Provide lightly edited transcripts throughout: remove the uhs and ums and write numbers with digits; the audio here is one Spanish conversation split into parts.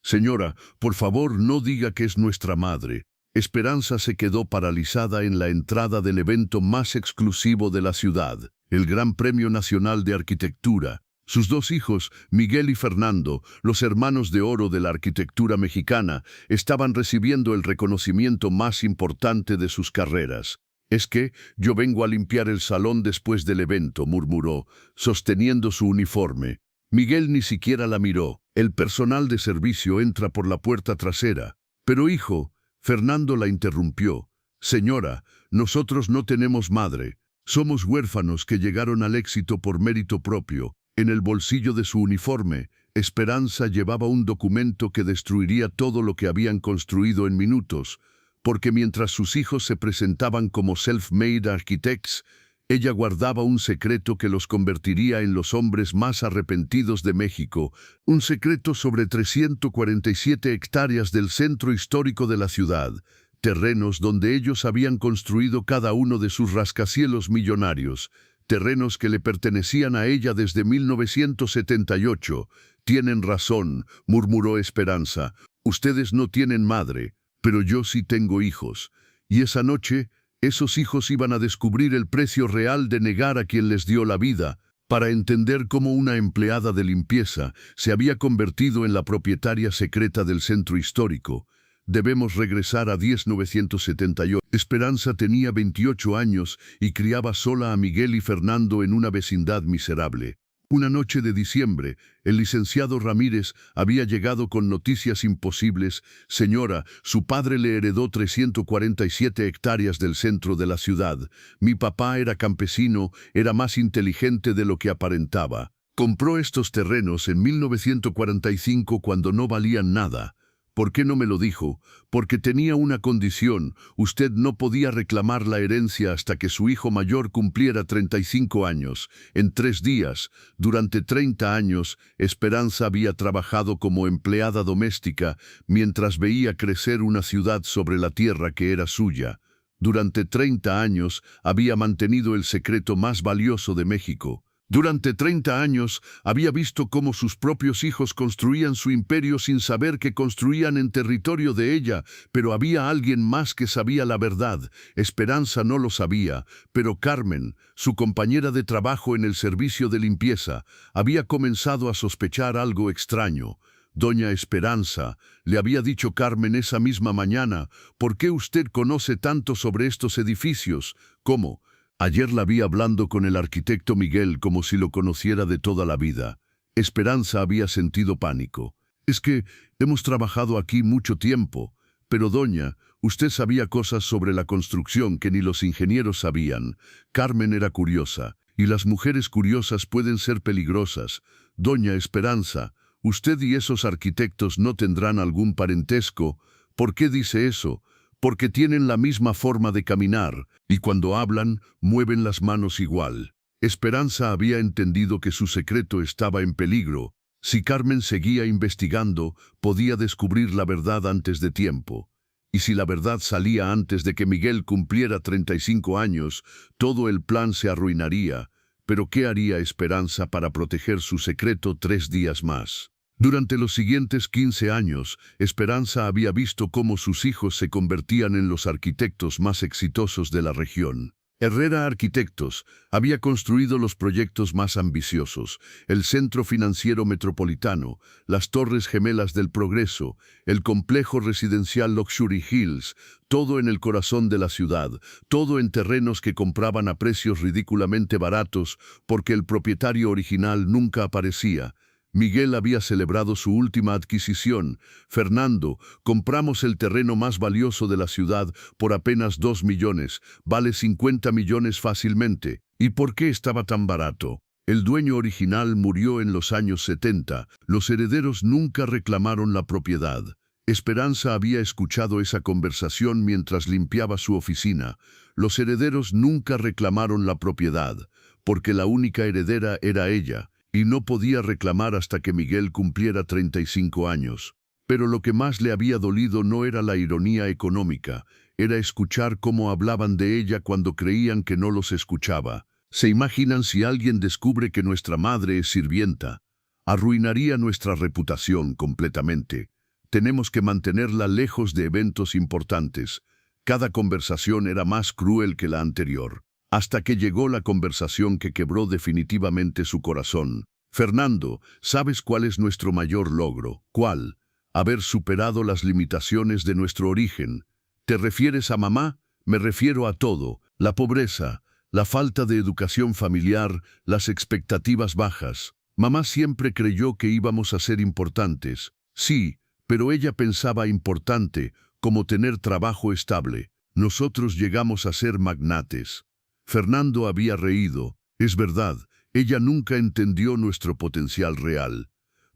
Señora, por favor, no diga que es nuestra madre. Esperanza se quedó paralizada en la entrada del evento más exclusivo de la ciudad, el Gran Premio Nacional de Arquitectura. Sus dos hijos, Miguel y Fernando, los hermanos de oro de la arquitectura mexicana, estaban recibiendo el reconocimiento más importante de sus carreras. «Es que yo vengo a limpiar el salón después del evento», murmuró, sosteniendo su uniforme. Miguel ni siquiera la miró. «El personal de servicio entra por la puerta trasera». «Pero hijo», Fernando la interrumpió. «Señora, nosotros no tenemos madre. Somos huérfanos que llegaron al éxito por mérito propio». En el bolsillo de su uniforme, Esperanza llevaba un documento que destruiría todo lo que habían construido en minutos, porque mientras sus hijos se presentaban como self-made architects, ella guardaba un secreto que los convertiría en los hombres más arrepentidos de México, un secreto sobre 347 hectáreas del centro histórico de la ciudad, terrenos donde ellos habían construido cada uno de sus rascacielos millonarios, terrenos que le pertenecían a ella desde 1978. «Tienen razón», murmuró Esperanza. «Ustedes no tienen madre, pero yo sí tengo hijos». Y esa noche, esos hijos iban a descubrir el precio real de negar a quien les dio la vida, para entender cómo una empleada de limpieza se había convertido en la propietaria secreta del centro histórico. Debemos regresar a 1978. Esperanza tenía 28 años y criaba sola a Miguel y Fernando en una vecindad miserable. Una noche de diciembre, el licenciado Ramírez había llegado con noticias imposibles. «Señora, su padre le heredó 347 hectáreas del centro de la ciudad. Mi papá era campesino, era más inteligente de lo que aparentaba. Compró estos terrenos en 1945 cuando no valían nada. ¿Por qué no me lo dijo? Porque tenía una condición: usted no podía reclamar la herencia hasta que su hijo mayor cumpliera 35 años. En 3 días, durante 30 años, Esperanza había trabajado como empleada doméstica mientras veía crecer una ciudad sobre la tierra que era suya. Durante 30 años había mantenido el secreto más valioso de México. Durante 30 años había visto cómo sus propios hijos construían su imperio sin saber que construían en territorio de ella, pero había alguien más que sabía la verdad. Esperanza no lo sabía, pero Carmen, su compañera de trabajo en el servicio de limpieza, había comenzado a sospechar algo extraño. «Doña Esperanza», le había dicho Carmen esa misma mañana, «¿por qué usted conoce tanto sobre estos edificios?» «¿Cómo? Ayer la vi hablando con el arquitecto Miguel como si lo conociera de toda la vida». Esperanza había sentido pánico. «Es que hemos trabajado aquí mucho tiempo. Pero doña, usted sabía cosas sobre la construcción que ni los ingenieros sabían». Carmen era curiosa, y las mujeres curiosas pueden ser peligrosas. «Doña Esperanza, usted y esos arquitectos no tendrán algún parentesco». «¿Por qué dice eso?» «Porque tienen la misma forma de caminar, y cuando hablan, mueven las manos igual». Esperanza había entendido que su secreto estaba en peligro. Si Carmen seguía investigando, podía descubrir la verdad antes de tiempo. Y si la verdad salía antes de que Miguel cumpliera 35 años, todo el plan se arruinaría. Pero ¿qué haría Esperanza para proteger su secreto 3 días más? Durante los siguientes 15 años, Esperanza había visto cómo sus hijos se convertían en los arquitectos más exitosos de la región. Herrera Arquitectos había construido los proyectos más ambiciosos: el Centro Financiero Metropolitano, las Torres Gemelas del Progreso, el complejo residencial Luxury Hills, todo en el corazón de la ciudad, todo en terrenos que compraban a precios ridículamente baratos porque el propietario original nunca aparecía. Miguel había celebrado su última adquisición. «Fernando, compramos el terreno más valioso de la ciudad por apenas 2 millones. Vale 50 millones fácilmente». ¿Y por qué estaba tan barato? El dueño original murió en los años 70. Los herederos nunca reclamaron la propiedad. Esperanza había escuchado esa conversación mientras limpiaba su oficina. Los herederos nunca reclamaron la propiedad, porque la única heredera era ella, y no podía reclamar hasta que Miguel cumpliera 35 años. Pero lo que más le había dolido no era la ironía económica, era escuchar cómo hablaban de ella cuando creían que no los escuchaba. ¿Se imaginan si alguien descubre que nuestra madre es sirvienta? Arruinaría nuestra reputación completamente. Tenemos que mantenerla lejos de eventos importantes. Cada conversación era más cruel que la anterior, hasta que llegó la conversación que quebró definitivamente su corazón. Fernando, ¿sabes cuál es nuestro mayor logro? ¿Cuál? Haber superado las limitaciones de nuestro origen. ¿Te refieres a mamá? Me refiero a todo. La pobreza, la falta de educación familiar, las expectativas bajas. Mamá siempre creyó que íbamos a ser importantes. Sí, pero ella pensaba importante, como tener trabajo estable. Nosotros llegamos a ser magnates. Fernando había reído. Es verdad, ella nunca entendió nuestro potencial real.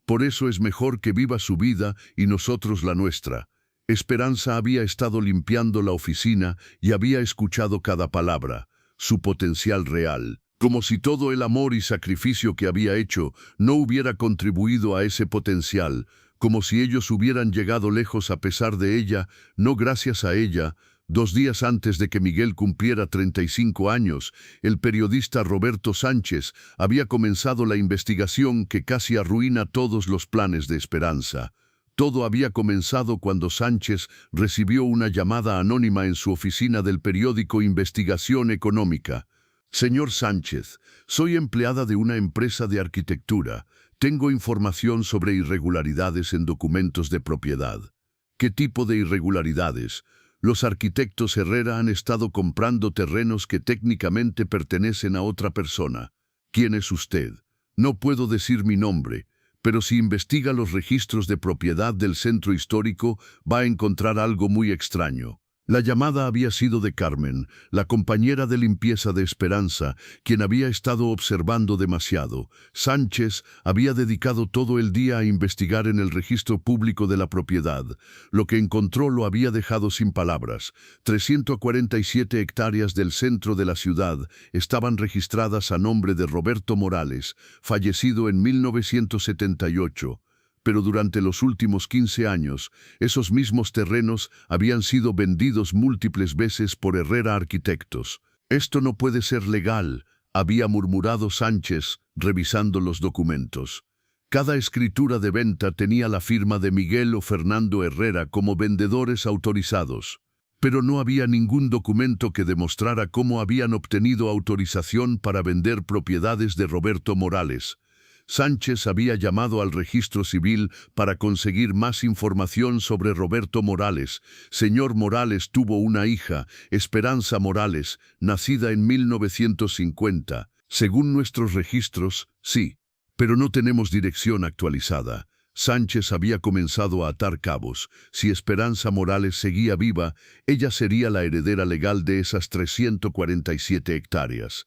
Por eso es mejor que viva su vida y nosotros la nuestra. Esperanza había estado limpiando la oficina y había escuchado cada palabra. Su potencial real. Como si todo el amor y sacrificio que había hecho no hubiera contribuido a ese potencial, como si ellos hubieran llegado lejos a pesar de ella, no gracias a ella. 2 días antes de que Miguel cumpliera 35 años, el periodista Roberto Sánchez había comenzado la investigación que casi arruina todos los planes de Esperanza. Todo había comenzado cuando Sánchez recibió una llamada anónima en su oficina del periódico Investigación Económica. Señor Sánchez, soy empleada de una empresa de arquitectura. Tengo información sobre irregularidades en documentos de propiedad. ¿Qué tipo de irregularidades? Los arquitectos Herrera han estado comprando terrenos que técnicamente pertenecen a otra persona. ¿Quién es usted? No puedo decir mi nombre, pero si investiga los registros de propiedad del centro histórico, va a encontrar algo muy extraño. La llamada había sido de Carmen, la compañera de limpieza de Esperanza, quien había estado observando demasiado. Sánchez había dedicado todo el día a investigar en el registro público de la propiedad. Lo que encontró lo había dejado sin palabras. 347 hectáreas del centro de la ciudad estaban registradas a nombre de Roberto Morales, fallecido en 1978. Pero durante los últimos 15 años, esos mismos terrenos habían sido vendidos múltiples veces por Herrera Arquitectos. Esto no puede ser legal, había murmurado Sánchez, revisando los documentos. Cada escritura de venta tenía la firma de Miguel o Fernando Herrera como vendedores autorizados. Pero no había ningún documento que demostrara cómo habían obtenido autorización para vender propiedades de Roberto Morales. Sánchez había llamado al registro civil para conseguir más información sobre Roberto Morales. Señor Morales tuvo una hija, Esperanza Morales, nacida en 1950. Según nuestros registros, sí, pero no tenemos dirección actualizada. Sánchez había comenzado a atar cabos. Si Esperanza Morales seguía viva, ella sería la heredera legal de esas 347 hectáreas.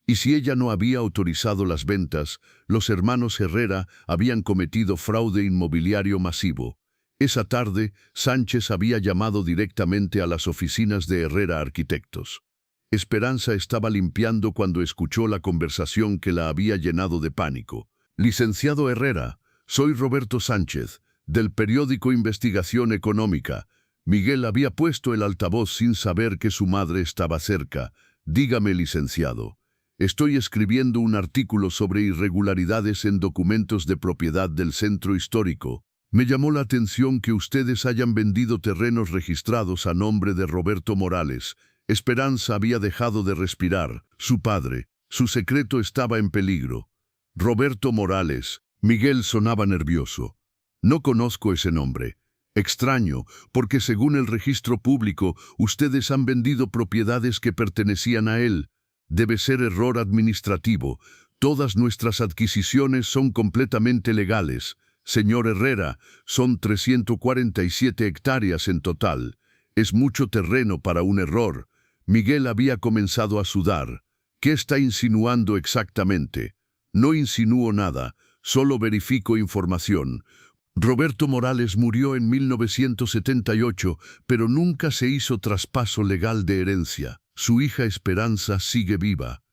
Y si ella no había autorizado las ventas, los hermanos Herrera habían cometido fraude inmobiliario masivo. Esa tarde, Sánchez había llamado directamente a las oficinas de Herrera Arquitectos. Esperanza estaba limpiando cuando escuchó la conversación que la había llenado de pánico. Licenciado Herrera, soy Roberto Sánchez, del periódico Investigación Económica. Miguel había puesto el altavoz sin saber que su madre estaba cerca. Dígame, licenciado. Estoy escribiendo un artículo sobre irregularidades en documentos de propiedad del centro histórico. Me llamó la atención que ustedes hayan vendido terrenos registrados a nombre de Roberto Morales. Esperanza había dejado de respirar. Su padre, su secreto estaba en peligro. Roberto Morales. Miguel sonaba nervioso. No conozco ese nombre. Extraño, porque según el registro público, ustedes han vendido propiedades que pertenecían a él. Debe ser error administrativo. Todas nuestras adquisiciones son completamente legales. Señor Herrera, son 347 hectáreas en total. Es mucho terreno para un error. Miguel había comenzado a sudar. ¿Qué está insinuando exactamente? No insinúo nada, solo verifico información. Roberto Morales murió en 1978, pero nunca se hizo traspaso legal de herencia. Su hija Esperanza sigue viva.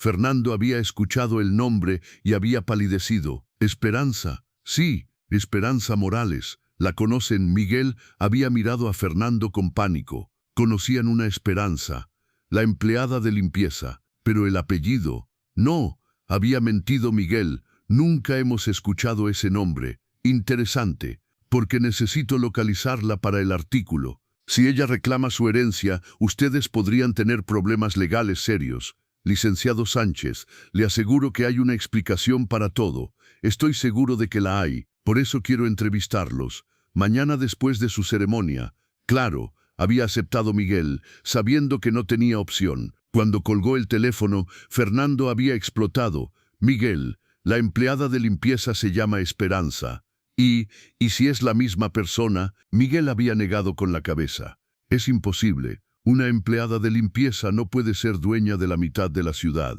Fernando había escuchado el nombre y había palidecido. Esperanza, sí, Esperanza Morales. ¿La conocen? Miguel había mirado a Fernando con pánico. Conocían una Esperanza, la empleada de limpieza, pero el apellido. No, había mentido Miguel. Nunca hemos escuchado ese nombre. Interesante. porque necesito localizarla para el artículo. Si ella reclama su herencia, ustedes podrían tener problemas legales serios. Licenciado Sánchez, le aseguro que hay una explicación para todo. Estoy seguro de que la hay, por eso quiero entrevistarlos. Mañana después de su ceremonia. Claro, había aceptado Miguel, sabiendo que no tenía opción. Cuando colgó el teléfono, Fernando había explotado. Miguel, la empleada de limpieza se llama Esperanza. Y si es la misma persona, Miguel había negado con la cabeza. Es imposible. Una empleada de limpieza no puede ser dueña de la mitad de la ciudad.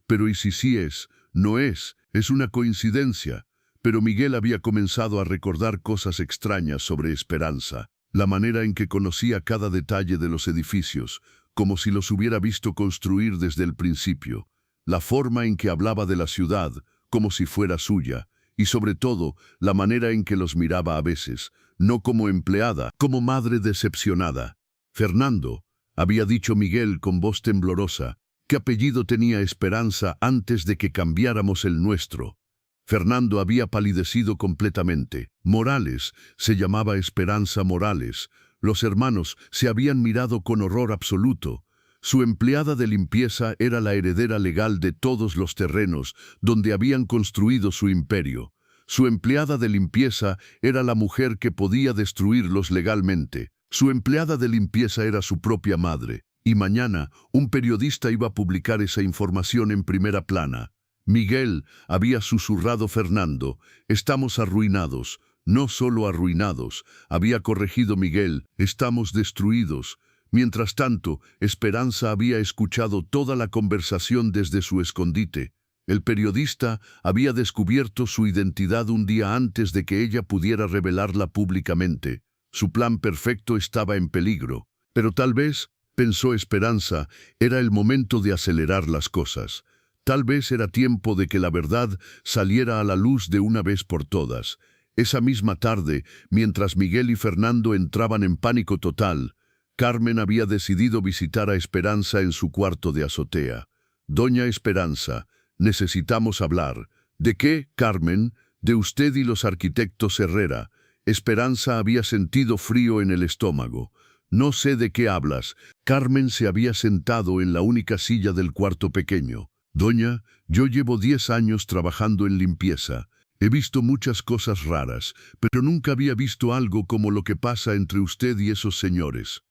Pero ¿y si sí es? No es una coincidencia. Pero Miguel había comenzado a recordar cosas extrañas sobre Esperanza. La manera en que conocía cada detalle de los edificios, como si los hubiera visto construir desde el principio. La forma en que hablaba de la ciudad, como si fuera suya. Y sobre todo, la manera en que los miraba a veces, no como empleada, como madre decepcionada. Fernando, había dicho Miguel con voz temblorosa, ¿qué apellido tenía Esperanza antes de que cambiáramos el nuestro? Fernando había palidecido completamente. Morales, se llamaba Esperanza Morales. Los hermanos se habían mirado con horror absoluto. Su empleada de limpieza era la heredera legal de todos los terrenos donde habían construido su imperio. Su empleada de limpieza era la mujer que podía destruirlos legalmente. Su empleada de limpieza era su propia madre. Y mañana, un periodista iba a publicar esa información en primera plana. Miguel, había susurrado Fernando, estamos arruinados. No solo arruinados, había corregido Miguel, estamos destruidos. Mientras tanto, Esperanza había escuchado toda la conversación desde su escondite. El periodista había descubierto su identidad un día antes de que ella pudiera revelarla públicamente. Su plan perfecto estaba en peligro. Pero tal vez, pensó Esperanza, era el momento de acelerar las cosas. Tal vez era tiempo de que la verdad saliera a la luz de una vez por todas. Esa misma tarde, mientras Miguel y Fernando entraban en pánico total, Carmen había decidido visitar a Esperanza en su cuarto de azotea. Doña Esperanza, necesitamos hablar. ¿De qué, Carmen? De usted y los arquitectos Herrera. Esperanza había sentido frío en el estómago. No sé de qué hablas. Carmen se había sentado en la única silla del cuarto pequeño. Doña, yo llevo 10 años trabajando en limpieza. He visto muchas cosas raras, pero nunca había visto algo como lo que pasa entre usted y esos señores.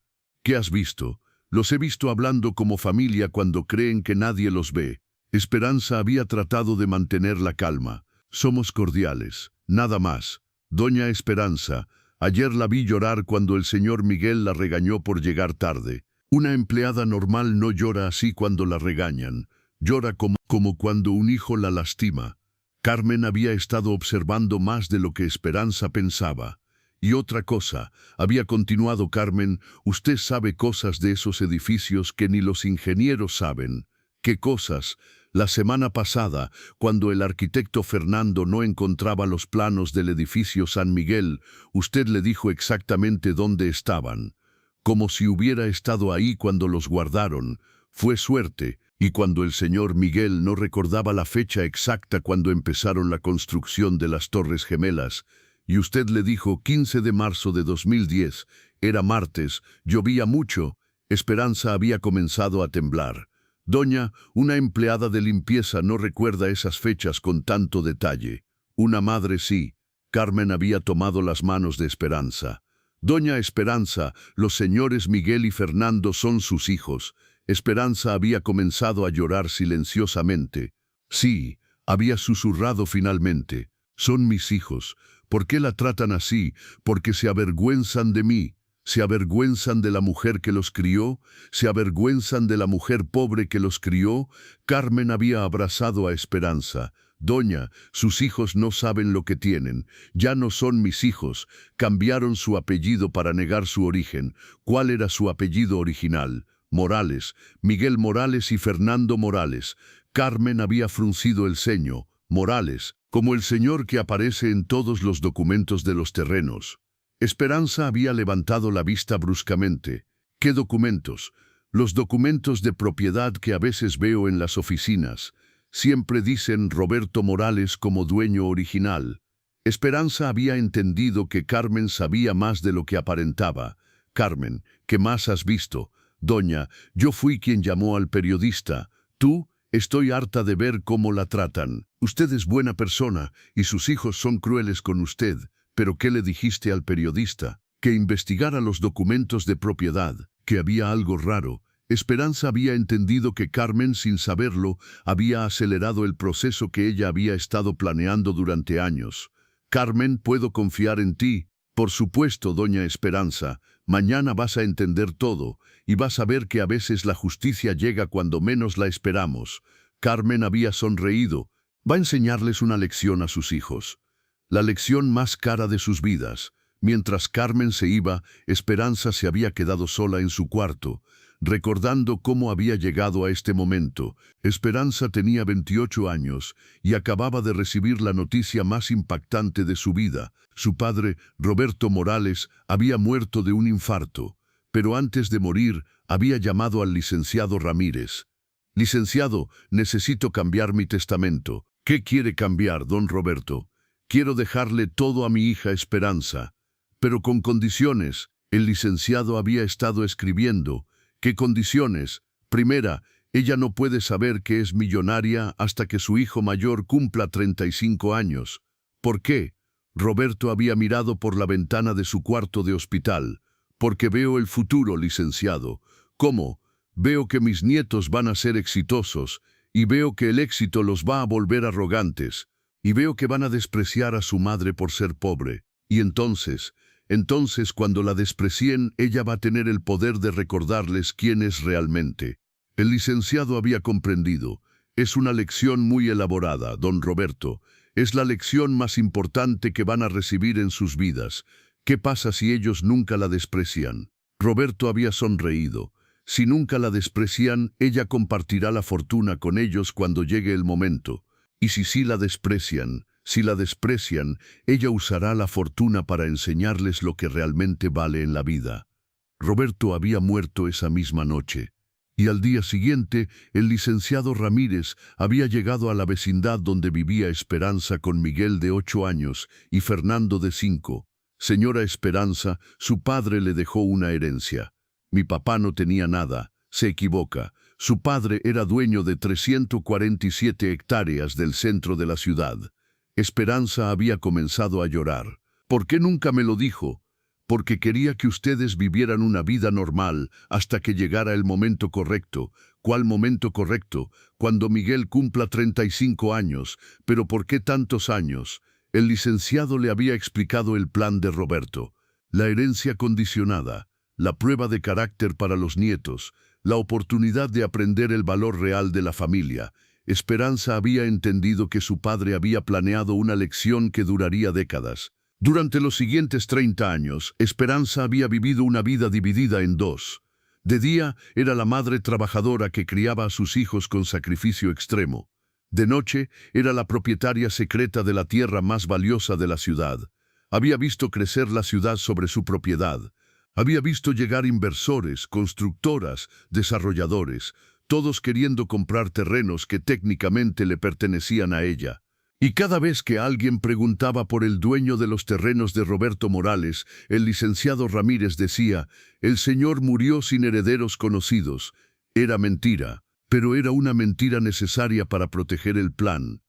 ¿Qué has visto? Los he visto hablando como familia cuando creen que nadie los ve. Esperanza había tratado de mantener la calma. Somos cordiales, nada más. Doña Esperanza, ayer la vi llorar cuando el señor Miguel la regañó por llegar tarde. Una empleada normal no llora así cuando la regañan. Llora como cuando un hijo la lastima. Carmen había estado observando más de lo que Esperanza pensaba. Y otra cosa, había continuado Carmen, usted sabe cosas de esos edificios que ni los ingenieros saben. ¿Qué cosas? La semana pasada, cuando el arquitecto Fernando no encontraba los planos del edificio San Miguel, usted le dijo exactamente dónde estaban. Como si hubiera estado ahí cuando los guardaron. Fue suerte. Y cuando el señor Miguel no recordaba la fecha exacta cuando empezaron la construcción de las Torres Gemelas, y usted le dijo 15 de marzo de 2010, era martes, llovía mucho, Esperanza había comenzado a temblar. Doña, una empleada de limpieza no recuerda esas fechas con tanto detalle. Una madre sí. Carmen había tomado las manos de Esperanza. Doña Esperanza, los señores Miguel y Fernando son sus hijos. Esperanza había comenzado a llorar silenciosamente. Sí, había susurrado finalmente. Son mis hijos. ¿Por qué la tratan así? Porque se avergüenzan de mí. Se avergüenzan de la mujer que los crió. Se avergüenzan de la mujer pobre que los crió. Carmen había abrazado a Esperanza. Doña, sus hijos no saben lo que tienen. Ya no son mis hijos. Cambiaron su apellido para negar su origen. ¿Cuál era su apellido original? Morales, Miguel Morales y Fernando Morales. Carmen había fruncido el ceño. Morales, como el señor que aparece en todos los documentos de los terrenos. Esperanza había levantado la vista bruscamente. ¿Qué documentos? Los documentos de propiedad que a veces veo en las oficinas. Siempre dicen Roberto Morales como dueño original. Esperanza había entendido que Carmen sabía más de lo que aparentaba. Carmen, ¿qué más has visto? Doña, yo fui quien llamó al periodista. Tú, estoy harta de ver cómo la tratan. Usted es buena persona y sus hijos son crueles con usted. ¿Pero qué le dijiste al periodista? Que investigara los documentos de propiedad, que había algo raro. Esperanza había entendido que Carmen, sin saberlo, había acelerado el proceso que ella había estado planeando durante años. Carmen, ¿puedo confiar en ti? Por supuesto, doña Esperanza. Mañana vas a entender todo, y vas a ver que a veces la justicia llega cuando menos la esperamos. Carmen había sonreído. Va a enseñarles una lección a sus hijos. La lección más cara de sus vidas. Mientras Carmen se iba, Esperanza se había quedado sola en su cuarto, recordando cómo había llegado a este momento. Esperanza tenía 28 años y acababa de recibir la noticia más impactante de su vida. Su padre, Roberto Morales, había muerto de un infarto, pero antes de morir había llamado al licenciado Ramírez. Licenciado, necesito cambiar mi testamento. ¿Qué quiere cambiar, don Roberto? Quiero dejarle todo a mi hija Esperanza, pero con condiciones. El licenciado había estado escribiendo. ¿Qué condiciones? Primera, ella no puede saber que es millonaria hasta que su hijo mayor cumpla 35 años. ¿Por qué? Roberto había mirado por la ventana de su cuarto de hospital. Porque veo el futuro, licenciado. ¿Cómo? Veo que mis nietos van a ser exitosos, y veo que el éxito los va a volver arrogantes, y veo que van a despreciar a su madre por ser pobre. Y entonces cuando la desprecien, ella va a tener el poder de recordarles quién es realmente. El licenciado había comprendido. Es una lección muy elaborada, don Roberto. Es la lección más importante que van a recibir en sus vidas. ¿Qué pasa si ellos nunca la desprecian? Roberto había sonreído. Si nunca la desprecian, ella compartirá la fortuna con ellos cuando llegue el momento. Y si sí la desprecian, ella usará la fortuna para enseñarles lo que realmente vale en la vida. Roberto había muerto esa misma noche, y al día siguiente el licenciado Ramírez había llegado a la vecindad donde vivía Esperanza con Miguel de 8 años y Fernando de 5. Señora Esperanza, su padre le dejó una herencia. Mi papá no tenía nada. Se equivoca. Su padre era dueño de 347 hectáreas del centro de la ciudad. Esperanza había comenzado a llorar. ¿Por qué nunca me lo dijo? Porque quería que ustedes vivieran una vida normal hasta que llegara el momento correcto. ¿Cuál momento correcto? Cuando Miguel cumpla 35 años. ¿Pero por qué tantos años? El licenciado le había explicado el plan de Roberto. La herencia condicionada, la prueba de carácter para los nietos, la oportunidad de aprender el valor real de la familia. Esperanza había entendido que su padre había planeado una lección que duraría décadas. Durante los siguientes 30 años, Esperanza había vivido una vida dividida en dos. De día era la madre trabajadora que criaba a sus hijos con sacrificio extremo. De noche era la propietaria secreta de la tierra más valiosa de la ciudad. Había visto crecer la ciudad sobre su propiedad. Había visto llegar inversores, constructoras, desarrolladores, todos queriendo comprar terrenos que técnicamente le pertenecían a ella. Y cada vez que alguien preguntaba por el dueño de los terrenos de Roberto Morales, el licenciado Ramírez decía, el señor murió sin herederos conocidos. Era mentira, pero era una mentira necesaria para proteger el plan.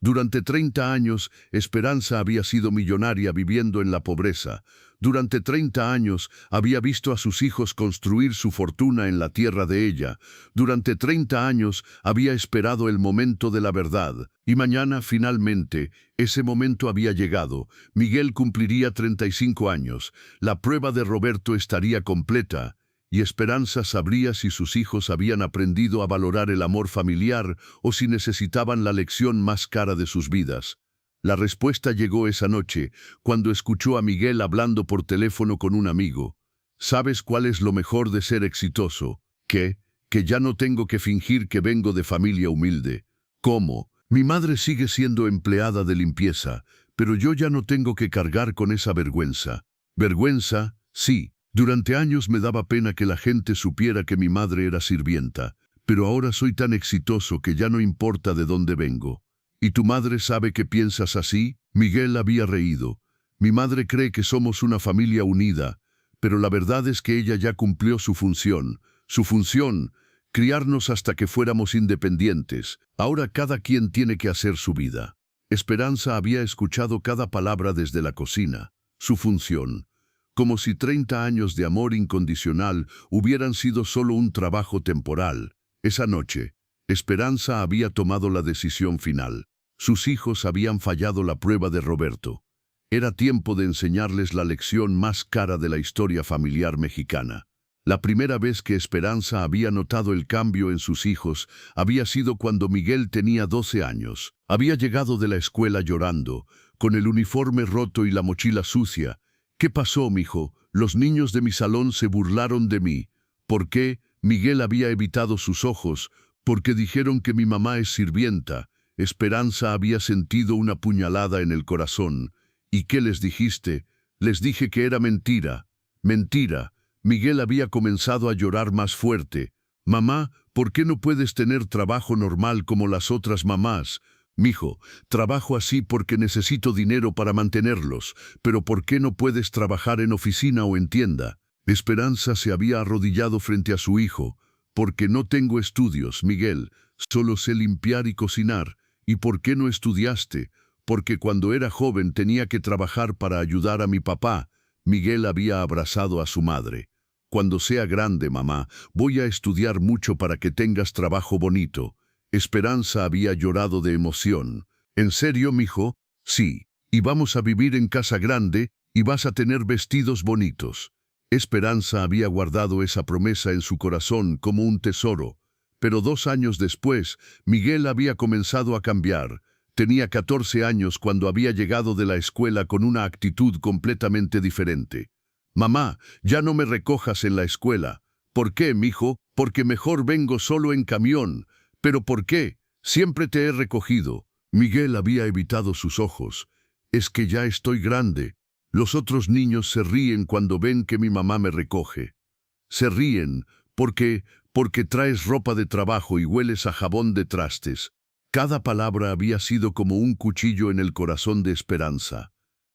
Durante 30 años, Esperanza había sido millonaria viviendo en la pobreza. Durante 30 años había visto a sus hijos construir su fortuna en la tierra de ella. Durante 30 años había esperado el momento de la verdad. Y mañana, finalmente, ese momento había llegado. Miguel cumpliría 35 años. La prueba de Roberto estaría completa. Y Esperanza sabría si sus hijos habían aprendido a valorar el amor familiar o si necesitaban la lección más cara de sus vidas. La respuesta llegó esa noche, cuando escuchó a Miguel hablando por teléfono con un amigo. ¿Sabes cuál es lo mejor de ser exitoso? ¿Qué? Que ya no tengo que fingir que vengo de familia humilde. ¿Cómo? Mi madre sigue siendo empleada de limpieza, pero yo ya no tengo que cargar con esa vergüenza. ¿Vergüenza? Sí. Durante años me daba pena que la gente supiera que mi madre era sirvienta, pero ahora soy tan exitoso que ya no importa de dónde vengo. ¿Y tu madre sabe que piensas así? Miguel había reído. Mi madre cree que somos una familia unida, pero la verdad es que ella ya cumplió su función. Su función, criarnos hasta que fuéramos independientes. Ahora cada quien tiene que hacer su vida. Esperanza había escuchado cada palabra desde la cocina. Su función. Como si 30 años de amor incondicional hubieran sido solo un trabajo temporal. Esa noche, Esperanza había tomado la decisión final. Sus hijos habían fallado la prueba de Roberto. Era tiempo de enseñarles la lección más cara de la historia familiar mexicana. La primera vez que Esperanza había notado el cambio en sus hijos había sido cuando Miguel tenía 12 años. Había llegado de la escuela llorando, con el uniforme roto y la mochila sucia. ¿Qué pasó, mijo? Los niños de mi salón se burlaron de mí. ¿Por qué? Miguel había evitado sus ojos, porque dijeron que mi mamá es sirvienta. Esperanza había sentido una puñalada en el corazón. ¿Y qué les dijiste? Les dije que era mentira. Mentira. Miguel había comenzado a llorar más fuerte. Mamá, ¿por qué no puedes tener trabajo normal como las otras mamás? Mijo, trabajo así porque necesito dinero para mantenerlos, pero ¿por qué no puedes trabajar en oficina o en tienda? Esperanza se había arrodillado frente a su hijo. Porque no tengo estudios, Miguel, solo sé limpiar y cocinar. ¿Y por qué no estudiaste? Porque cuando era joven tenía que trabajar para ayudar a mi papá. Miguel había abrazado a su madre. Cuando sea grande, mamá, voy a estudiar mucho para que tengas trabajo bonito. Esperanza había llorado de emoción. ¿En serio, mijo? Sí. Y vamos a vivir en casa grande y vas a tener vestidos bonitos. Esperanza había guardado esa promesa en su corazón como un tesoro. Pero 2 años después, Miguel había comenzado a cambiar. Tenía 14 años cuando había llegado de la escuela con una actitud completamente diferente. Mamá, ya no me recojas en la escuela. ¿Por qué, mijo? Porque mejor vengo solo en camión. ¿Pero por qué? Siempre te he recogido. Miguel había evitado sus ojos. Es que ya estoy grande. Los otros niños se ríen cuando ven que mi mamá me recoge. Se ríen porque traes ropa de trabajo y hueles a jabón de trastes. Cada palabra había sido como un cuchillo en el corazón de Esperanza.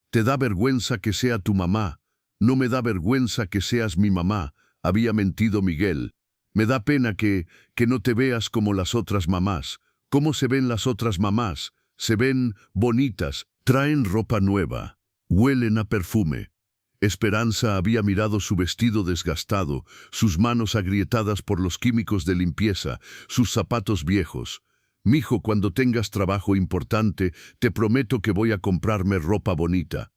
Te da vergüenza que sea tu mamá. No me da vergüenza que seas mi mamá, había mentido Miguel. Me da pena que no te veas como las otras mamás. ¿Cómo se ven las otras mamás? Se ven bonitas, traen ropa nueva. Huelen a perfume. Esperanza había mirado su vestido desgastado, sus manos agrietadas por los químicos de limpieza, sus zapatos viejos. Mijo, cuando tengas trabajo importante, te prometo que voy a comprarme ropa bonita.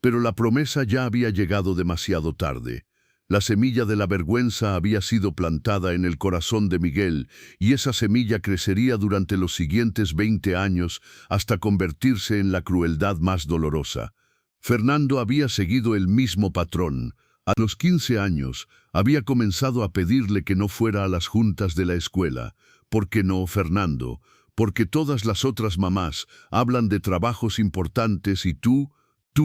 Pero la promesa ya había llegado demasiado tarde. La semilla de la vergüenza había sido plantada en el corazón de Miguel, y esa semilla crecería durante los siguientes 20 años hasta convertirse en la crueldad más dolorosa. Fernando había seguido el mismo patrón. A los 15 años, había comenzado a pedirle que no fuera a las juntas de la escuela. ¿Por qué no, Fernando? Porque todas las otras mamás hablan de trabajos importantes y tú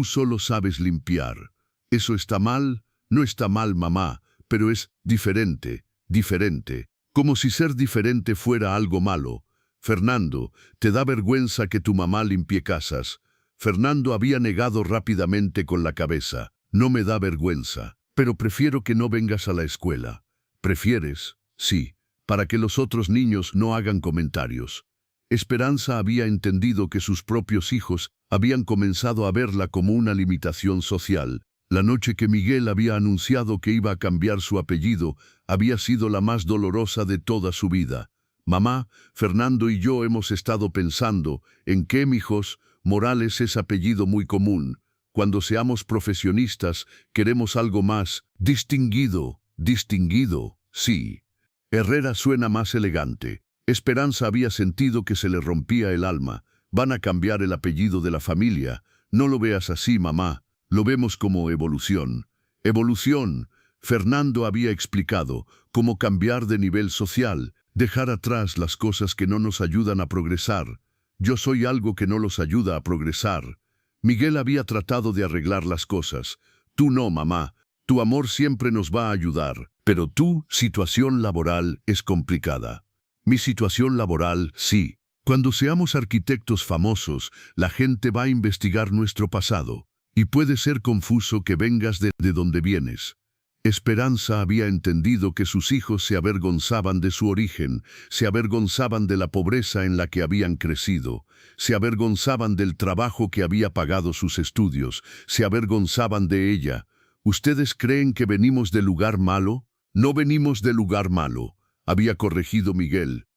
solo sabes limpiar. ¿Eso está mal? No está mal, mamá, pero es diferente, diferente. Como si ser diferente fuera algo malo. Fernando, ¿te da vergüenza que tu mamá limpie casas? Fernando había negado rápidamente con la cabeza. No me da vergüenza, pero prefiero que no vengas a la escuela. ¿Prefieres? Sí, para que los otros niños no hagan comentarios. Esperanza había entendido que sus propios hijos habían comenzado a verla como una limitación social. La noche que Miguel había anunciado que iba a cambiar su apellido había sido la más dolorosa de toda su vida. Mamá, Fernando y yo hemos estado pensando en qué, mijos, Morales es apellido muy común. Cuando seamos profesionistas, queremos algo más distinguido. Distinguido, sí. Herrera suena más elegante. Esperanza había sentido que se le rompía el alma. Van a cambiar el apellido de la familia. No lo veas así, mamá. Lo vemos como evolución. Evolución. Fernando había explicado cómo cambiar de nivel social, dejar atrás las cosas que no nos ayudan a progresar. Yo soy algo que no los ayuda a progresar. Miguel había tratado de arreglar las cosas. Tú no, mamá. Tu amor siempre nos va a ayudar. Pero tu situación laboral es complicada. Mi situación laboral, sí. Cuando seamos arquitectos famosos, la gente va a investigar nuestro pasado, y puede ser confuso que vengas de donde vienes. Esperanza había entendido que sus hijos se avergonzaban de su origen, se avergonzaban de la pobreza en la que habían crecido, se avergonzaban del trabajo que había pagado sus estudios, se avergonzaban de ella. ¿Ustedes creen que venimos de lugar malo? No venimos de lugar malo, había corregido Miguel.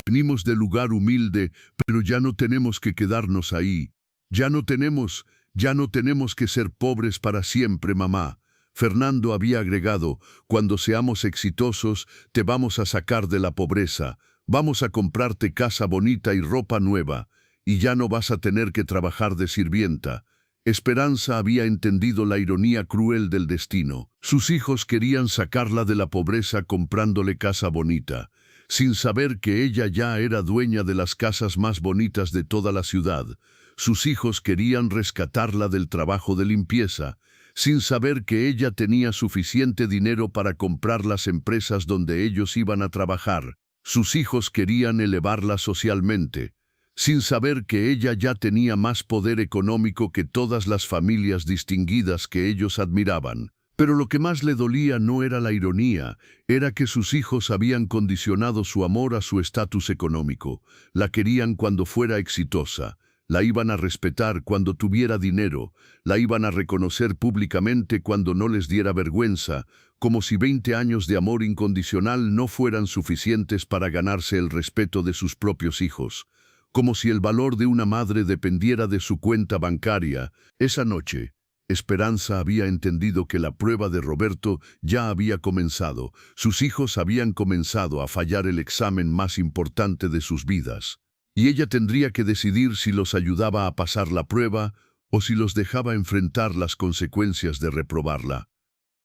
Venimos de lugar humilde, pero ya no tenemos que quedarnos ahí. Ya no tenemos que ser pobres para siempre, mamá. Fernando había agregado, cuando seamos exitosos, te vamos a sacar de la pobreza, vamos a comprarte casa bonita y ropa nueva, y ya no vas a tener que trabajar de sirvienta. Esperanza había entendido la ironía cruel del destino. Sus hijos querían sacarla de la pobreza comprándole casa bonita, sin saber que ella ya era dueña de las casas más bonitas de toda la ciudad. Sus hijos querían rescatarla del trabajo de limpieza, sin saber que ella tenía suficiente dinero para comprar las empresas donde ellos iban a trabajar. Sus hijos querían elevarla socialmente, sin saber que ella ya tenía más poder económico que todas las familias distinguidas que ellos admiraban. Pero lo que más le dolía no era la ironía, era que sus hijos habían condicionado su amor a su estatus económico. La querían cuando fuera exitosa. La iban a respetar cuando tuviera dinero, la iban a reconocer públicamente cuando no les diera vergüenza, como si 20 años de amor incondicional no fueran suficientes para ganarse el respeto de sus propios hijos, como si el valor de una madre dependiera de su cuenta bancaria. Esa noche, Esperanza había entendido que la prueba de Roberto ya había comenzado. Sus hijos habían comenzado a fallar el examen más importante de sus vidas. Y ella tendría que decidir si los ayudaba a pasar la prueba o si los dejaba enfrentar las consecuencias de reprobarla.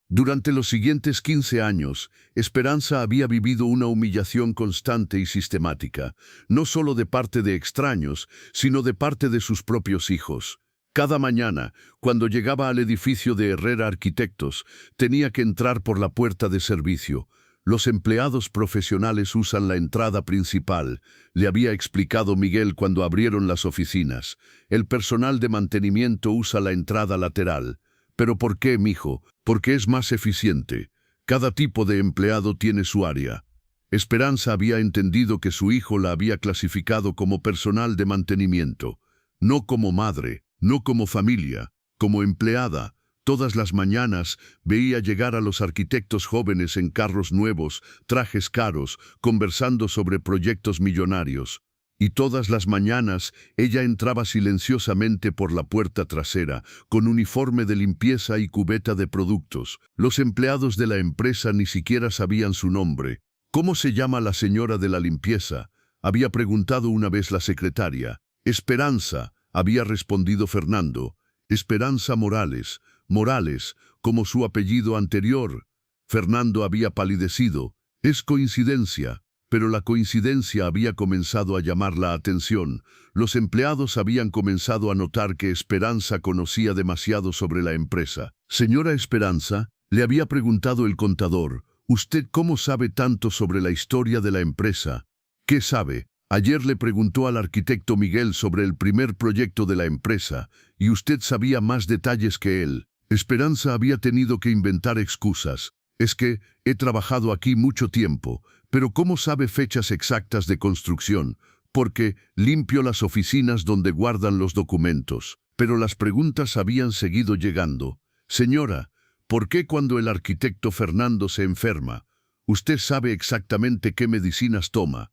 Durante los siguientes 15 años, Esperanza había vivido una humillación constante y sistemática, no solo de parte de extraños, sino de parte de sus propios hijos. Cada mañana, cuando llegaba al edificio de Herrera Arquitectos, tenía que entrar por la puerta de servicio. Los empleados profesionales usan la entrada principal, le había explicado Miguel cuando abrieron las oficinas. El personal de mantenimiento usa la entrada lateral. ¿Pero por qué, mijo? Porque es más eficiente. Cada tipo de empleado tiene su área. Esperanza había entendido que su hijo la había clasificado como personal de mantenimiento, no como madre, no como familia, como empleada. Todas las mañanas veía llegar a los arquitectos jóvenes en carros nuevos, trajes caros, conversando sobre proyectos millonarios. Y todas las mañanas ella entraba silenciosamente por la puerta trasera, con uniforme de limpieza y cubeta de productos. Los empleados de la empresa ni siquiera sabían su nombre. ¿Cómo se llama la señora de la limpieza?, había preguntado una vez la secretaria. Esperanza, había respondido Fernando. Esperanza Morales. Morales, como su apellido anterior. Fernando había palidecido. Es coincidencia, pero la coincidencia había comenzado a llamar la atención. Los empleados habían comenzado a notar que Esperanza conocía demasiado sobre la empresa. Señora Esperanza, le había preguntado el contador, ¿usted cómo sabe tanto sobre la historia de la empresa? ¿Qué sabe? Ayer le preguntó al arquitecto Miguel sobre el primer proyecto de la empresa, y usted sabía más detalles que él. Esperanza había tenido que inventar excusas. Es que he trabajado aquí mucho tiempo, pero ¿cómo sabe fechas exactas de construcción? Porque limpio las oficinas donde guardan los documentos. Pero las preguntas habían seguido llegando. Señora, ¿por qué cuando el arquitecto Fernando se enferma, usted sabe exactamente qué medicinas toma?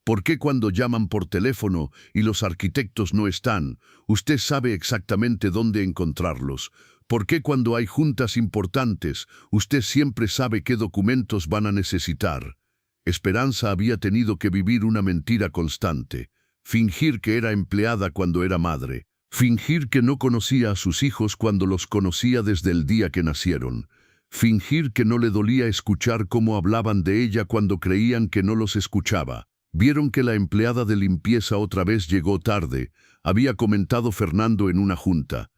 ¿Por qué cuando llaman por teléfono y los arquitectos no están, usted sabe exactamente dónde encontrarlos? ¿Por qué cuando hay juntas importantes, usted siempre sabe qué documentos van a necesitar? Esperanza había tenido que vivir una mentira constante, fingir que era empleada cuando era madre, fingir que no conocía a sus hijos cuando los conocía desde el día que nacieron, fingir que no le dolía escuchar cómo hablaban de ella cuando creían que no los escuchaba. Vieron que la empleada de limpieza otra vez llegó tarde, había comentado Fernando en una junta.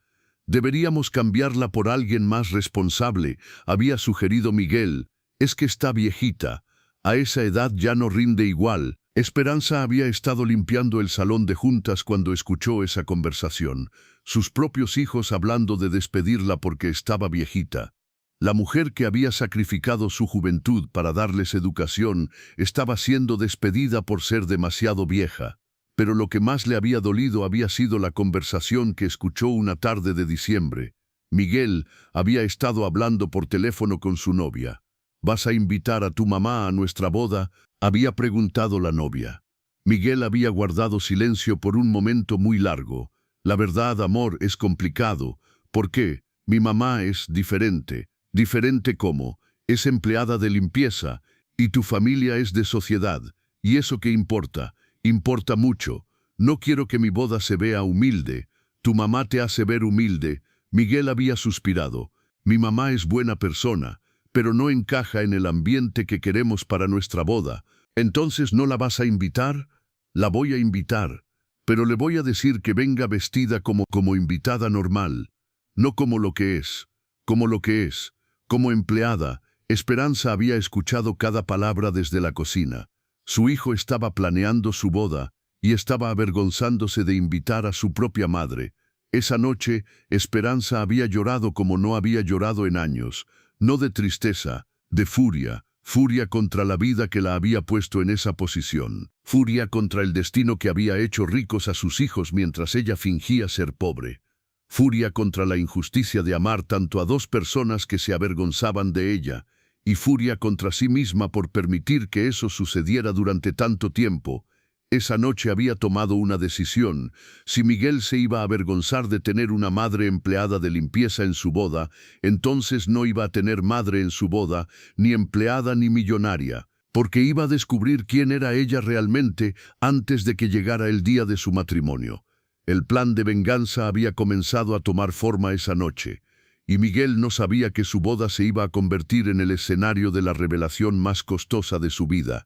Deberíamos cambiarla por alguien más responsable, había sugerido Miguel. Es que está viejita. A esa edad ya no rinde igual. Esperanza había estado limpiando el salón de juntas cuando escuchó esa conversación, sus propios hijos hablando de despedirla porque estaba viejita. La mujer que había sacrificado su juventud para darles educación estaba siendo despedida por ser demasiado vieja. Pero lo que más le había dolido había sido la conversación que escuchó una tarde de diciembre. Miguel había estado hablando por teléfono con su novia. «¿Vas a invitar a tu mamá a nuestra boda?», había preguntado la novia. Miguel había guardado silencio por un momento muy largo. «La verdad, amor, es complicado. ¿Por qué? Mi mamá es diferente». «¿Diferente cómo? Es empleada de limpieza, y tu familia es de sociedad. ¿Y eso qué importa? Importa mucho. No quiero que mi boda se vea humilde. Tu mamá te hace ver humilde». Miguel había suspirado. «Mi mamá es buena persona, pero no encaja en el ambiente que queremos para nuestra boda. ¿Entonces no la vas a invitar?». «La voy a invitar, pero le voy a decir que venga vestida como invitada normal, no como lo que es, como lo que es, como empleada». Esperanza había escuchado cada palabra desde la cocina. Su hijo estaba planeando su boda y estaba avergonzándose de invitar a su propia madre. Esa noche, Esperanza había llorado como no había llorado en años, no de tristeza, de furia. Furia contra la vida que la había puesto en esa posición. Furia contra el destino que había hecho ricos a sus hijos mientras ella fingía ser pobre. Furia contra la injusticia de amar tanto a dos personas que se avergonzaban de ella, y furia contra sí misma por permitir que eso sucediera durante tanto tiempo. Esa noche había tomado una decisión. Si Miguel se iba a avergonzar de tener una madre empleada de limpieza en su boda, entonces no iba a tener madre en su boda, ni empleada ni millonaria, porque iba a descubrir quién era ella realmente antes de que llegara el día de su matrimonio. El plan de venganza había comenzado a tomar forma esa noche, y Miguel no sabía que su boda se iba a convertir en el escenario de la revelación más costosa de su vida.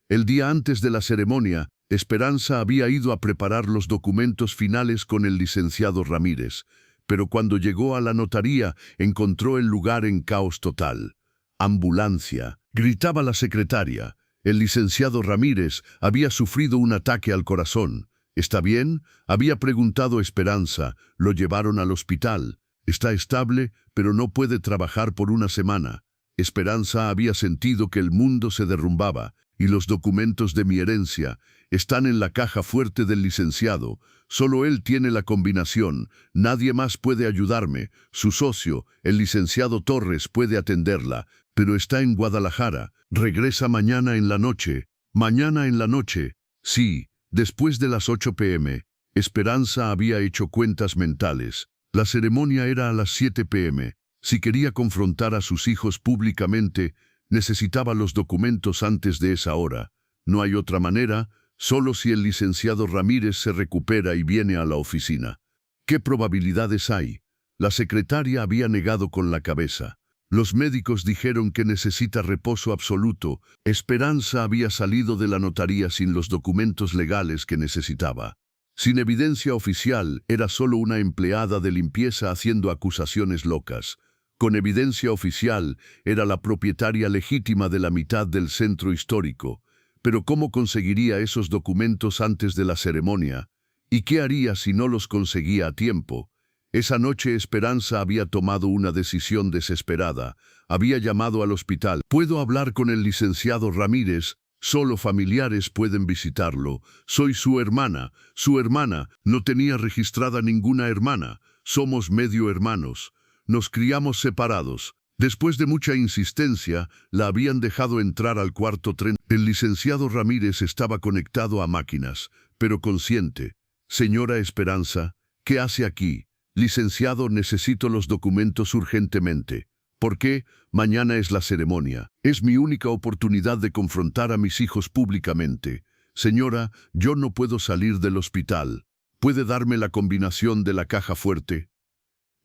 El día antes de la ceremonia, Esperanza había ido a preparar los documentos finales con el licenciado Ramírez, pero cuando llegó a la notaría encontró el lugar en caos total. «¡Ambulancia!», gritaba la secretaria. El licenciado Ramírez había sufrido un ataque al corazón. «¿Está bien?», había preguntado Esperanza. «Lo llevaron al hospital. Está estable, pero no puede trabajar por una semana». Esperanza había sentido que el mundo se derrumbaba. «Y los documentos de mi herencia están en la caja fuerte del licenciado. Solo él tiene la combinación. Nadie más puede ayudarme. Su socio, el licenciado Torres, puede atenderla, pero está en Guadalajara. Regresa mañana en la noche». «¿Mañana en la noche?». «Sí, después de las 8 p.m». Esperanza había hecho cuentas mentales. La ceremonia era a las 7 p.m. Si quería confrontar a sus hijos públicamente, necesitaba los documentos antes de esa hora. No hay otra manera, solo si el licenciado Ramírez se recupera y viene a la oficina. ¿Qué probabilidades hay? La secretaria había negado con la cabeza. Los médicos dijeron que necesita reposo absoluto. Esperanza había salido de la notaría sin los documentos legales que necesitaba. Sin evidencia oficial, era solo una empleada de limpieza haciendo acusaciones locas. Con evidencia oficial, era la propietaria legítima de la mitad del centro histórico. Pero ¿cómo conseguiría esos documentos antes de la ceremonia? ¿Y qué haría si no los conseguía a tiempo? Esa noche Esperanza había tomado una decisión desesperada. Había llamado al hospital. «¿Puedo hablar con el licenciado Ramírez? Solo familiares pueden visitarlo. Soy su hermana». Su hermana. No tenía registrada ninguna hermana. «Somos medio hermanos. Nos criamos separados». Después de mucha insistencia, la habían dejado entrar al cuarto tren. El licenciado Ramírez estaba conectado a máquinas, pero consciente. «Señora Esperanza, ¿qué hace aquí?». «Licenciado, necesito los documentos urgentemente». «¿Por qué?». «Mañana es la ceremonia. Es mi única oportunidad de confrontar a mis hijos públicamente». «Señora, yo no puedo salir del hospital. ¿Puede darme la combinación de la caja fuerte?».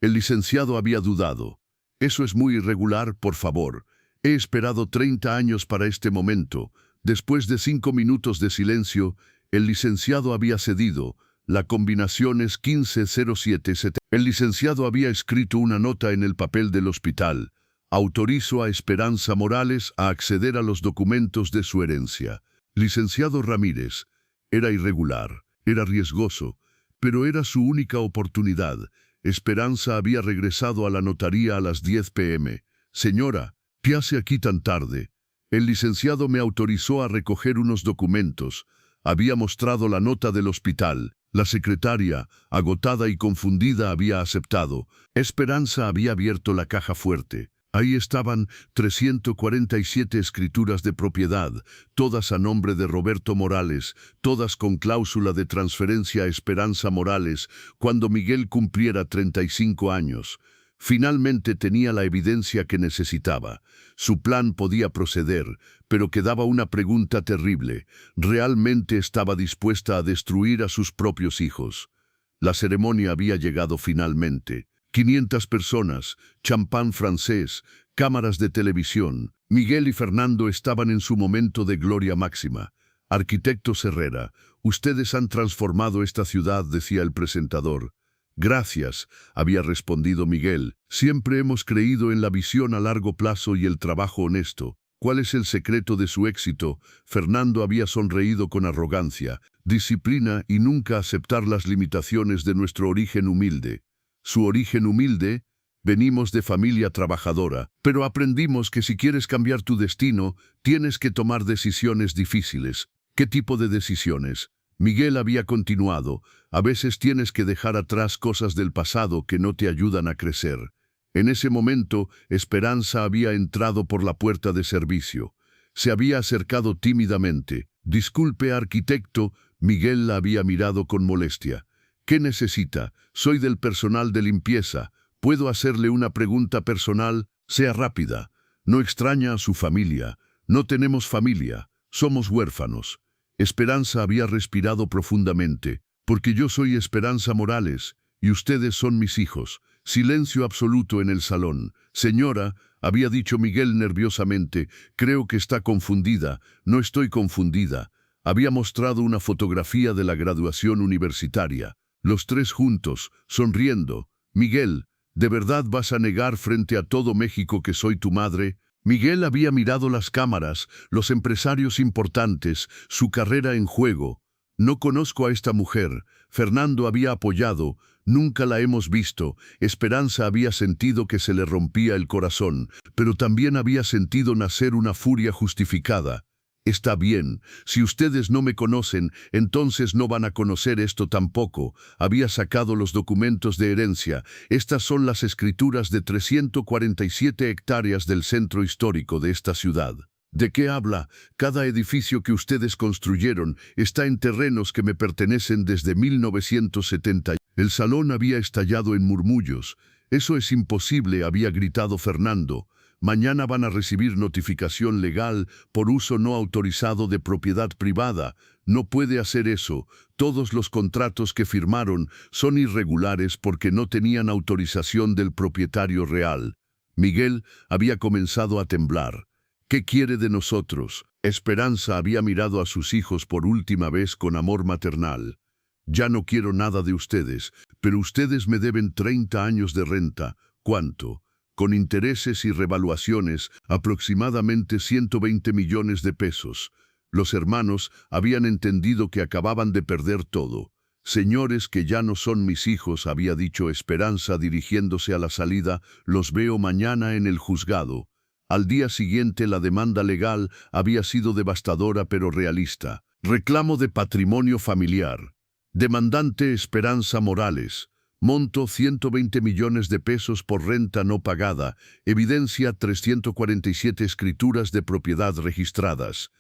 El licenciado había dudado. «Eso es muy irregular, por favor. He esperado 30 años para este momento». Después de 5 minutos de silencio, el licenciado había cedido. «La combinación es 150770». El licenciado había escrito una nota en el papel del hospital. «Autorizo a Esperanza Morales a acceder a los documentos de su herencia». Licenciado Ramírez, era irregular, era riesgoso, pero era su única oportunidad. Esperanza había regresado a la notaría a las 10 p.m. Señora, ¿qué hace aquí tan tarde? El licenciado me autorizó a recoger unos documentos. Había mostrado la nota del hospital. La secretaria, agotada y confundida, había aceptado. Esperanza había abierto la caja fuerte. Ahí estaban 347 escrituras de propiedad, todas a nombre de Roberto Morales, todas con cláusula de transferencia a Esperanza Morales cuando Miguel cumpliera 35 años. Finalmente tenía la evidencia que necesitaba. Su plan podía proceder, pero quedaba una pregunta terrible. ¿Realmente estaba dispuesta a destruir a sus propios hijos? La ceremonia había llegado finalmente. 500 personas, champán francés, cámaras de televisión. Miguel y Fernando estaban en su momento de gloria máxima. Arquitecto Herrera, ustedes han transformado esta ciudad, decía el presentador. Gracias, había respondido Miguel. Siempre hemos creído en la visión a largo plazo y el trabajo honesto. ¿Cuál es el secreto de su éxito? Fernando había sonreído con arrogancia. Disciplina y nunca aceptar las limitaciones de nuestro origen humilde. Su origen humilde, venimos de familia trabajadora, pero aprendimos que si quieres cambiar tu destino, tienes que tomar decisiones difíciles. ¿Qué tipo de decisiones? Miguel había continuado. A veces tienes que dejar atrás cosas del pasado que no te ayudan a crecer. En ese momento, Esperanza había entrado por la puerta de servicio. Se había acercado tímidamente. Disculpe, arquitecto, Miguel la había mirado con molestia. ¿Qué necesita? Soy del personal de limpieza. ¿Puedo hacerle una pregunta personal? Sea rápida. ¿No extraña a su familia? No tenemos familia. Somos huérfanos. Esperanza había respirado profundamente. Porque yo soy Esperanza Morales, y ustedes son mis hijos. Silencio absoluto en el salón. Señora, había dicho Miguel nerviosamente, creo que está confundida. No estoy confundida. Había mostrado una fotografía de la graduación universitaria. Los tres juntos, sonriendo. Miguel, ¿de verdad vas a negar frente a todo México que soy tu madre? Miguel había mirado las cámaras, los empresarios importantes, su carrera en juego. No conozco a esta mujer. Fernando había apoyado. Nunca la hemos visto. Esperanza había sentido que se le rompía el corazón, pero también había sentido nacer una furia justificada. Está bien, si ustedes no me conocen, entonces no van a conocer esto tampoco. Había sacado los documentos de herencia. Estas son las escrituras de 347 hectáreas del centro histórico de esta ciudad. ¿De qué habla? Cada edificio que ustedes construyeron está en terrenos que me pertenecen desde 1970. El salón había estallado en murmullos. Eso es imposible, había gritado Fernando. Mañana van a recibir notificación legal por uso no autorizado de propiedad privada. No puede hacer eso. Todos los contratos que firmaron son irregulares porque no tenían autorización del propietario real. Miguel había comenzado a temblar. ¿Qué quiere de nosotros? Esperanza había mirado a sus hijos por última vez con amor maternal. Ya no quiero nada de ustedes, pero ustedes me deben 30 años de renta. ¿Cuánto? Con intereses y revaluaciones, aproximadamente 120 millones de pesos. Los hermanos habían entendido que acababan de perder todo. Señores que ya no son mis hijos, había dicho Esperanza dirigiéndose a la salida, los veo mañana en el juzgado. Al día siguiente la demanda legal había sido devastadora pero realista. Reclamo de patrimonio familiar. Demandante Esperanza Morales. Monto 120 millones de pesos por renta no pagada. Evidencia 347 escrituras de propiedad registradas.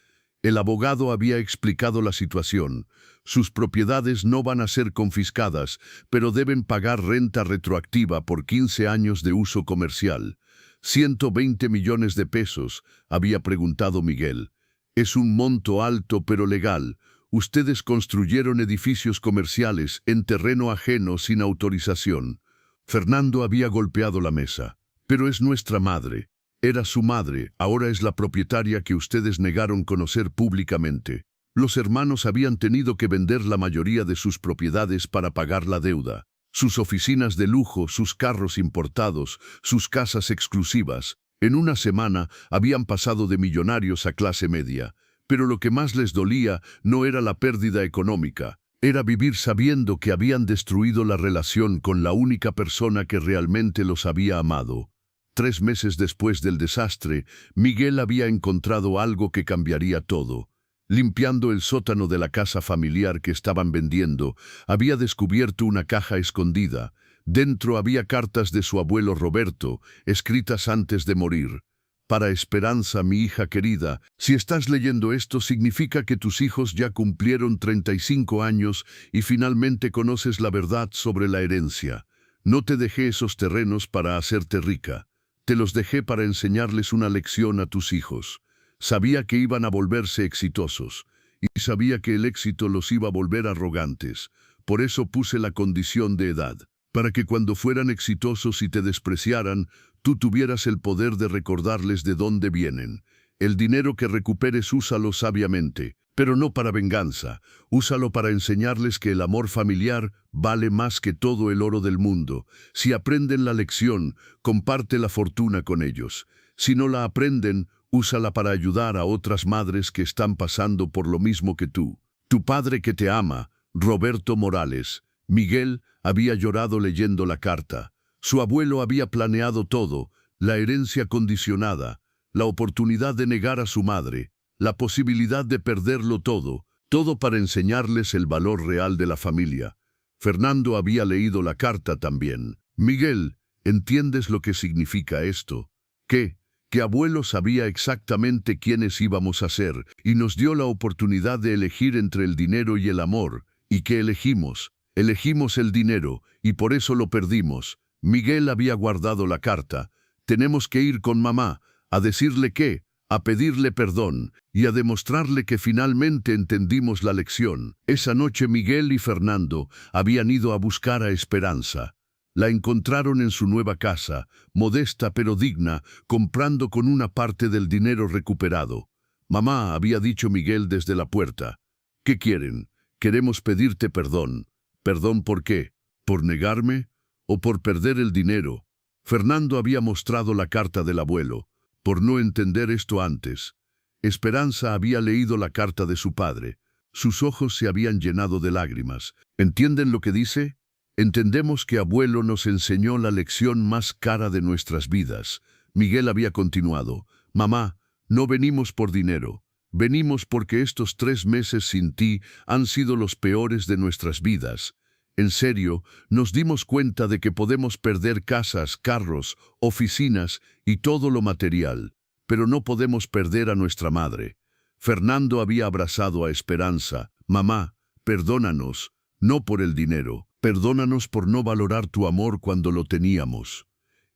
El abogado había explicado la situación. Sus propiedades no van a ser confiscadas, pero deben pagar renta retroactiva por 15 años de uso comercial. 120 millones de pesos, había preguntado Miguel. Es un monto alto pero legal. Ustedes construyeron edificios comerciales en terreno ajeno sin autorización. Fernando había golpeado la mesa. Pero es nuestra madre. Era su madre, ahora es la propietaria que ustedes negaron conocer públicamente. Los hermanos habían tenido que vender la mayoría de sus propiedades para pagar la deuda. Sus oficinas de lujo, sus carros importados, sus casas exclusivas. En una semana habían pasado de millonarios a clase media. Pero lo que más les dolía no era la pérdida económica, era vivir sabiendo que habían destruido la relación con la única persona que realmente los había amado. 3 meses después del desastre, Miguel había encontrado algo que cambiaría todo. Limpiando el sótano de la casa familiar que estaban vendiendo, había descubierto una caja escondida. Dentro había cartas de su abuelo Roberto, escritas antes de morir. Para Esperanza, mi hija querida, si estás leyendo esto significa que tus hijos ya cumplieron 35 años y finalmente conoces la verdad sobre la herencia. No te dejé esos terrenos para hacerte rica. Te los dejé para enseñarles una lección a tus hijos. Sabía que iban a volverse exitosos y sabía que el éxito los iba a volver arrogantes. Por eso puse la condición de edad, para que cuando fueran exitosos y te despreciaran, tú tuvieras el poder de recordarles de dónde vienen. El dinero que recuperes úsalo sabiamente, pero no para venganza. Úsalo para enseñarles que el amor familiar vale más que todo el oro del mundo. Si aprenden la lección, comparte la fortuna con ellos. Si no la aprenden, úsala para ayudar a otras madres que están pasando por lo mismo que tú. Tu padre que te ama, Roberto Morales. Miguel había llorado leyendo la carta. Su abuelo había planeado todo, la herencia condicionada, la oportunidad de negar a su madre, la posibilidad de perderlo todo, todo para enseñarles el valor real de la familia. Fernando había leído la carta también. Miguel, ¿entiendes lo que significa esto? ¿Qué? Que abuelo sabía exactamente quiénes íbamos a ser y nos dio la oportunidad de elegir entre el dinero y el amor. ¿Y qué elegimos? Elegimos el dinero y por eso lo perdimos. Miguel había guardado la carta. Tenemos que ir con mamá, a decirle qué, a pedirle perdón y a demostrarle que finalmente entendimos la lección. Esa noche Miguel y Fernando habían ido a buscar a Esperanza. La encontraron en su nueva casa, modesta pero digna, comprando con una parte del dinero recuperado. Mamá, había dicho Miguel desde la puerta. ¿Qué quieren? Queremos pedirte perdón. ¿Perdón por qué? ¿Por negarme? ¿O por perder el dinero? Fernando había mostrado la carta del abuelo, por no entender esto antes. Esperanza había leído la carta de su padre. Sus ojos se habían llenado de lágrimas. ¿Entienden lo que dice? Entendemos que abuelo nos enseñó la lección más cara de nuestras vidas. Miguel había continuado. Mamá, no venimos por dinero. Venimos porque estos 3 meses sin ti han sido los peores de nuestras vidas. En serio, nos dimos cuenta de que podemos perder casas, carros, oficinas y todo lo material, pero no podemos perder a nuestra madre. Fernando había abrazado a Esperanza. Mamá, perdónanos, no por el dinero. Perdónanos por no valorar tu amor cuando lo teníamos.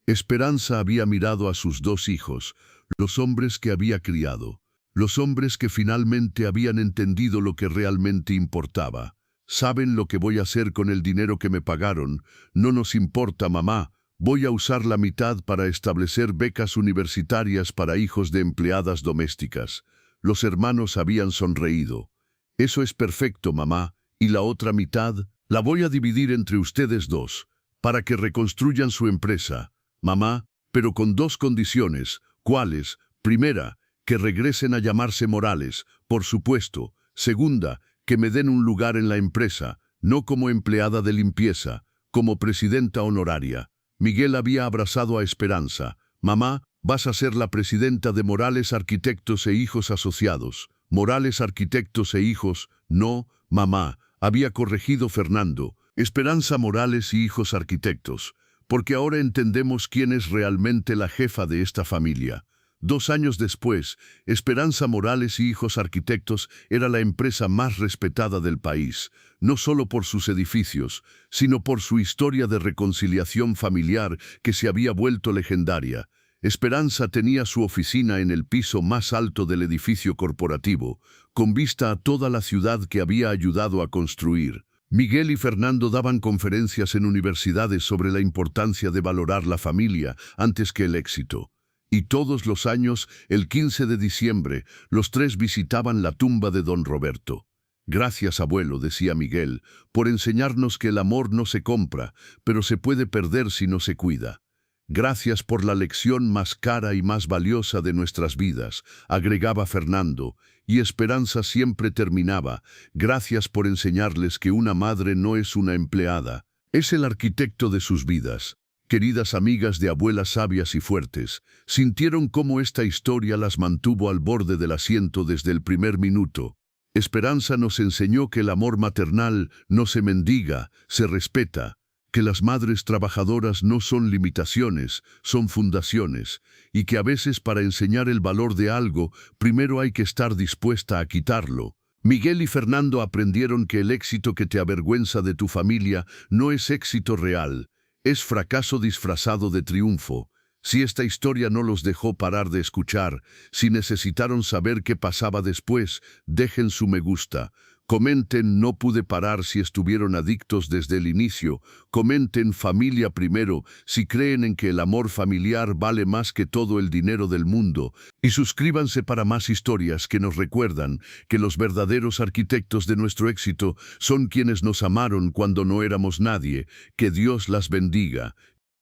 Esperanza había mirado a sus 2 hijos, los hombres que había criado, los hombres que finalmente habían entendido lo que realmente importaba. ¿Saben lo que voy a hacer con el dinero que me pagaron? No nos importa, mamá. Voy a usar la mitad para establecer becas universitarias para hijos de empleadas domésticas. Los hermanos habían sonreído. Eso es perfecto, mamá. ¿Y la otra mitad? La voy a dividir entre ustedes 2, para que reconstruyan su empresa. Mamá, pero con 2 condiciones. ¿Cuáles? Primera, que regresen a llamarse Morales, por supuesto. Segunda, que me den un lugar en la empresa, no como empleada de limpieza, como presidenta honoraria. Miguel había abrazado a Esperanza. Mamá, vas a ser la presidenta de Morales Arquitectos e Hijos Asociados. Morales Arquitectos e Hijos, no, mamá, había corregido Fernando. Esperanza Morales y Hijos Arquitectos, porque ahora entendemos quién es realmente la jefa de esta familia. 2 años después, Esperanza Morales y Hijos Arquitectos era la empresa más respetada del país, no solo por sus edificios, sino por su historia de reconciliación familiar que se había vuelto legendaria. Esperanza tenía su oficina en el piso más alto del edificio corporativo, con vista a toda la ciudad que había ayudado a construir. Miguel y Fernando daban conferencias en universidades sobre la importancia de valorar la familia antes que el éxito. Y todos los años, el 15 de diciembre, los 3 visitaban la tumba de don Roberto. Gracias, abuelo, decía Miguel, por enseñarnos que el amor no se compra, pero se puede perder si no se cuida. Gracias por la lección más cara y más valiosa de nuestras vidas, agregaba Fernando, y Esperanza siempre terminaba. Gracias por enseñarles que una madre no es una empleada, es el arquitecto de sus vidas. Queridas amigas de abuelas sabias y fuertes, sintieron cómo esta historia las mantuvo al borde del asiento desde el primer minuto. Esperanza nos enseñó que el amor maternal no se mendiga, se respeta, que las madres trabajadoras no son limitaciones, son fundaciones, y que a veces para enseñar el valor de algo, primero hay que estar dispuesta a quitarlo. Miguel y Fernando aprendieron que el éxito que te avergüenza de tu familia no es éxito real, es fracaso disfrazado de triunfo. Si esta historia no los dejó parar de escuchar, si necesitaron saber qué pasaba después, dejen su me gusta. Comenten no pude parar si estuvieron adictos desde el inicio. Comenten familia primero si creen en que el amor familiar vale más que todo el dinero del mundo. Y suscríbanse para más historias que nos recuerdan que los verdaderos arquitectos de nuestro éxito son quienes nos amaron cuando no éramos nadie. Que Dios las bendiga.